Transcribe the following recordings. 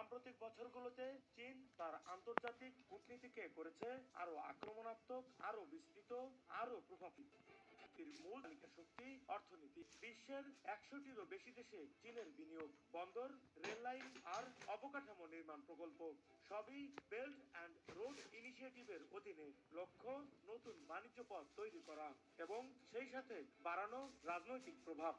সাম্প্রতিক বছরগুলোতে চীন তার আন্তর্জাতিক কূটনীতিকে করেছে আরো আক্রমণাত্মক, আরো বিস্তৃত, আরো প্রভাবী। মূল তালিকা শক্তি অর্থনীতি। বিশ্বের 100টিরও বেশি দেশে চীনের বিনিয়োগ, বন্দর, রেল লাইন আর অবকাঠামো নির্মাণ প্রকল্প সবই বেল্ট অ্যান্ড রোড ইনিশিয়েটিভের অধীনে। লক্ষ্য নতুন বাণিজ্য পথ তৈরি করা এবং সেই সাথে বাড়ানো রাজনৈতিক প্রভাব।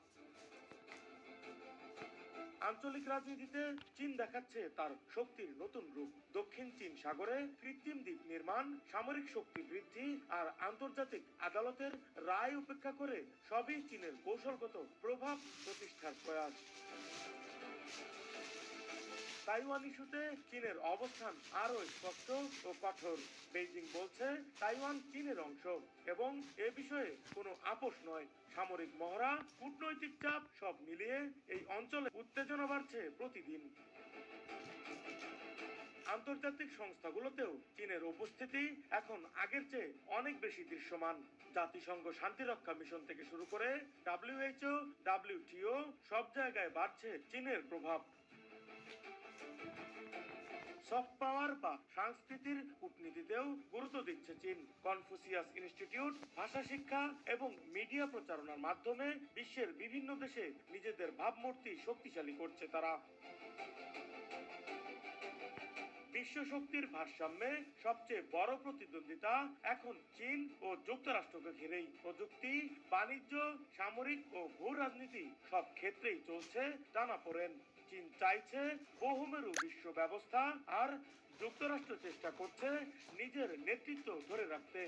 আঞ্চলিক রাজনীতিতে চীন দেখাচ্ছে তার শক্তির নতুন রূপ। দক্ষিণ চীন সাগরে কৃত্রিম দ্বীপ নির্মাণ, সামরিক শক্তি বৃদ্ধি আর আন্তর্জাতিক আদালতের রায় উপেক্ষা করে সবই চীনের কৌশলগত প্রভাব প্রতিষ্ঠার প্রয়াস। তাইওয়ান ইস্যুতে চীনের অবস্থান আরো স্পষ্ট ও কঠোর। বেইজিং বলছে তাইওয়ান চীনের অংশ এবং এ বিষয়ে কোনো আপোষ নয়। সামরিক মহড়া, কূটনৈতিক চাপ সব মিলিয়ে এই অঞ্চলে উত্তেজনা বাড়ছে প্রতিদিন। আন্তর্জাতিক সংস্থাগুলোতেও চীনের উপস্থিতি এখন আগের চেয়ে অনেক বেশি দৃশ্যমান। জাতিসংঘ শান্তিরক্ষা মিশন থেকে শুরু করে WHO, WTO সব জায়গায় বাড়ছে চীনের প্রভাব। সফট পাওয়ার বা সংস্কৃতির কূটনীতিতেও গুরুত্ব দিচ্ছে চীন। কনফুসিয়াস ইনস্টিটিউট, ভাষা শিক্ষা এবং মিডিয়া প্রচারণার মাধ্যমে বিশ্বের বিভিন্ন দেশে নিজেদের ভাবমূর্তি শক্তিশালী করছে তারা। বিশ্ব শক্তির ভারসাম্যে সবচেয়ে বড় প্রতিদ্বন্দ্বিতা এখন চীন ও যুক্তরাষ্ট্রকে ঘিরেই। প্রযুক্তি, বাণিজ্য, সামরিক ও ভূ রাজনীতি সব ক্ষেত্রেই চলছে টানাপোড়েন। চীন চাইছে বহুমেরু বিশ্ব ব্যবস্থা আর যুক্তরাষ্ট্র চেষ্টা করছে নিজের নেতৃত্ব ধরে রাখতে।